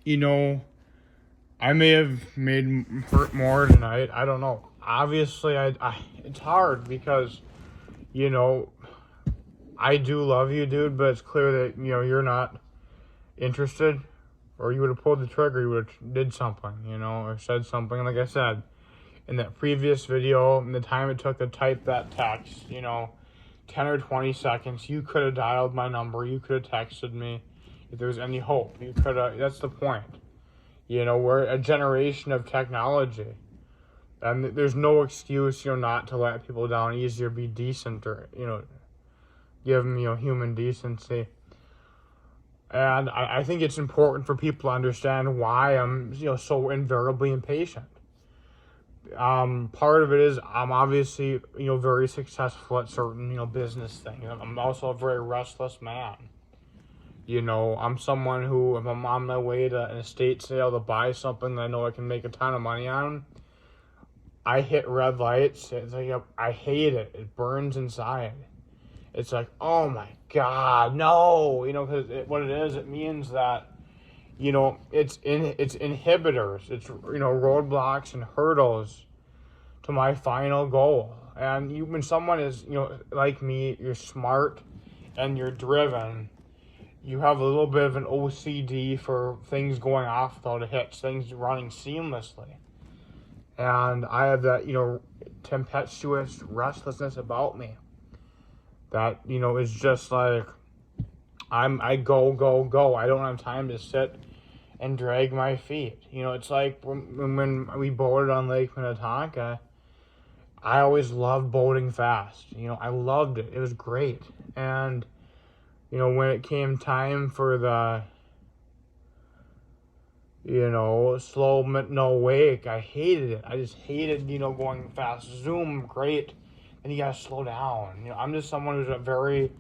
you know, I may have made hurt more tonight. I don't know. Obviously, it's hard because, you know, I do love you, dude, but it's clear that, you're not interested, or you would have pulled the trigger, you would have did something, or said something. Like I said, in that previous video, and the time it took to type that text, 10 or 20 seconds, you could have dialed my number, you could have texted me. If there was any hope, you could have, that's the point. We're a generation of technology. And there's no excuse, not to let people down easier, be decent, or, give them, human decency. And I think it's important for people to understand why I'm, so invariably impatient. Part of it is I'm obviously, very successful at certain, business things. I'm also a very restless man. I'm someone who, if I'm on my way to an estate sale to buy something that I know I can make a ton of money on, I hit red lights. It's like, I hate it. It burns inside. It's like, oh my God, no. Because what it is, it means that, it's inhibitors. It's, roadblocks and hurdles to my final goal. And when someone is, like me, you're smart and you're driven, you have a little bit of an OCD for things going off without a hitch, things running seamlessly. And I have that, tempestuous restlessness about me that, is just like, I go, go, go. I don't have time to sit and drag my feet. It's like when we boated on Lake Minnetonka, I always loved boating fast. I loved it. It was great. And, when it came time for the, slow no wake, I hated it. I just hated, going fast. Zoom, great. And you gotta slow down. I'm just someone who's a very,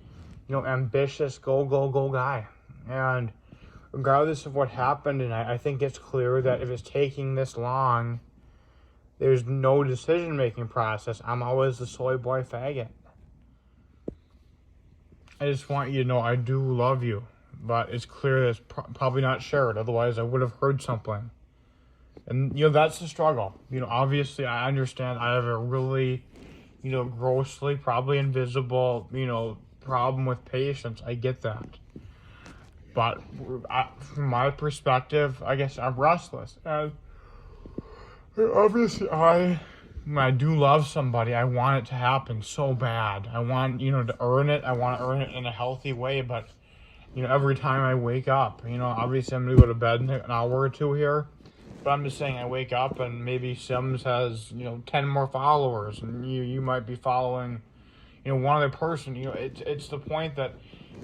ambitious, go, go, go guy. And regardless of what happened, and I think it's clear that if it's taking this long, there's no decision-making process. I'm always the soy boy faggot. I just want you to know I do love you, but it's clear that it's probably not shared. Otherwise, I would have heard something. And, that's the struggle. Obviously, I understand I have a really, grossly, probably invisible, problem with patience. I get that. But from my perspective, I guess I'm restless. And obviously, when I do love somebody, I want it to happen so bad. I want, to earn it. I want to earn it in a healthy way. But, every time I wake up, obviously I'm going to go to bed in an hour or two here. But I'm just saying I wake up and maybe Sims has, 10 more followers. And you might be following, one other person. It's the point that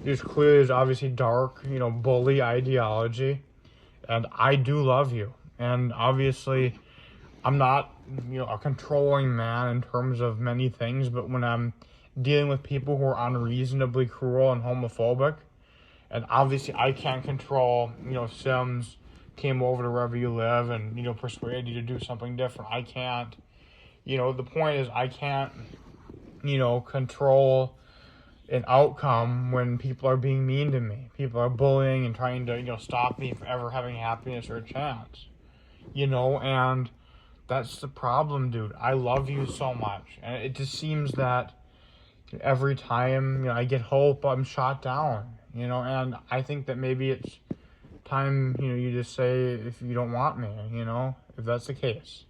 there's clearly is obviously dark, bully ideology. And I do love you. And obviously I'm not, a controlling man in terms of many things, but when I'm dealing with people who are unreasonably cruel and homophobic, and obviously I can't control, Sims came over to wherever you live and, persuaded you to do something different. I can't, the point is I can't, control an outcome when people are being mean to me. People are bullying and trying to, stop me from ever having happiness or a chance, and that's the problem, dude. I love you so much. And it just seems that every time, I get hope, I'm shot down, and I think that maybe it's time, you just say if you don't want me, if that's the case.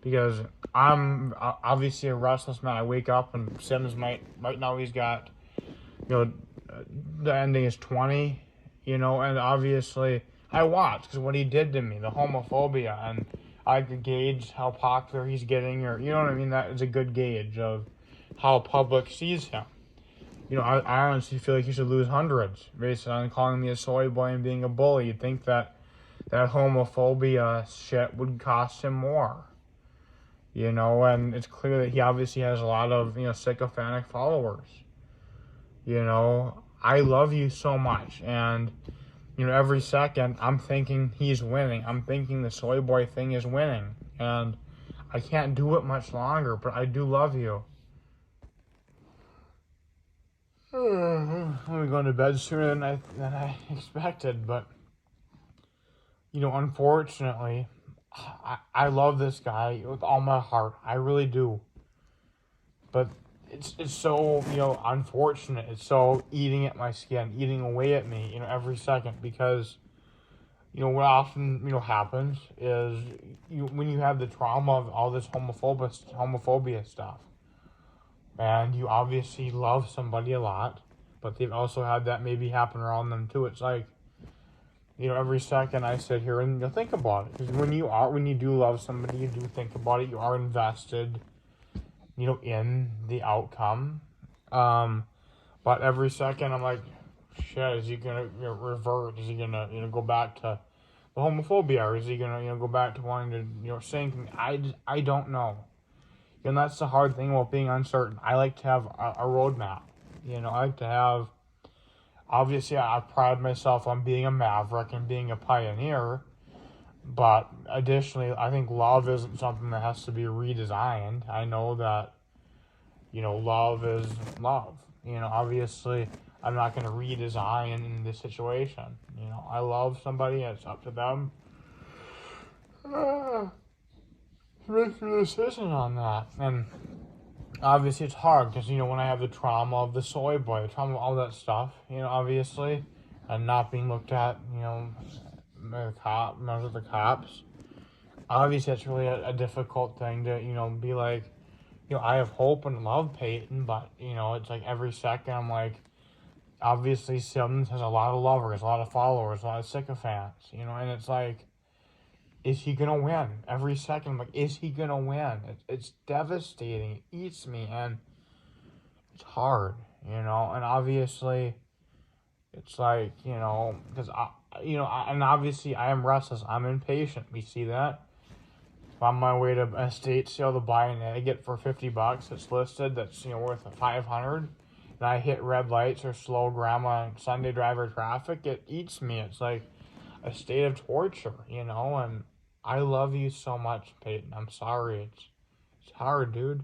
Because I'm obviously a restless man. I wake up and Sims right now he's got, the ending is 20, and obviously I watch because what he did to me, the homophobia, and I could gauge how popular he's getting, or, what I mean? That is a good gauge of how public sees him. I honestly feel like he should lose hundreds based on calling me a soy boy and being a bully. You'd think that homophobia shit would cost him more. And it's clear that he obviously has a lot of, sycophantic followers. I love you so much. And, every second I'm thinking he's winning. I'm thinking the soy boy thing is winning. And I can't do it much longer, but I do love you. I'm going to bed sooner than I expected, but unfortunately, I love this guy with all my heart. I really do. But it's so, unfortunate. It's so eating at my skin, eating away at me, every second because, what often, happens is when you have the trauma of all this homophobia stuff, and you obviously love somebody a lot, but they've also had that maybe happen around them too. It's like, every second I sit here and think about it. Because when you do love somebody, you do think about it. You are invested, in the outcome. But every second I'm like, shit, is he gonna revert? Is he gonna go back to the homophobia, or is he gonna go back to wanting to sink me? I don't know. And that's the hard thing about being uncertain. I like to have a roadmap. I like to have. Obviously, I pride myself on being a maverick and being a pioneer. But additionally, I think love isn't something that has to be redesigned. I know that, love is love. Obviously, I'm not going to redesign in this situation. I love somebody, and it's up to them to make a decision on that. And obviously, it's hard because, when I have the trauma of the soy boy, the trauma of all that stuff, obviously, and not being looked at, members of the cops. Obviously, that's really a difficult thing to, be like, I have hope and love Peyton, but, it's like every second I'm like, obviously Simmons has a lot of lovers, a lot of followers, a lot of sycophants, and it's like, is he going to win? Every second I'm like, is he going to win? It's devastating. It eats me, and it's hard, and obviously it's like, because and obviously I am restless. I'm impatient. We see that. If I'm on my way to a state sale to buy an egg for $50, it's listed that's worth $500, and I hit red lights or slow grandma Sunday driver traffic. It eats me. It's like a state of torture, and I love you so much, Peyton. I'm sorry. It's hard, dude.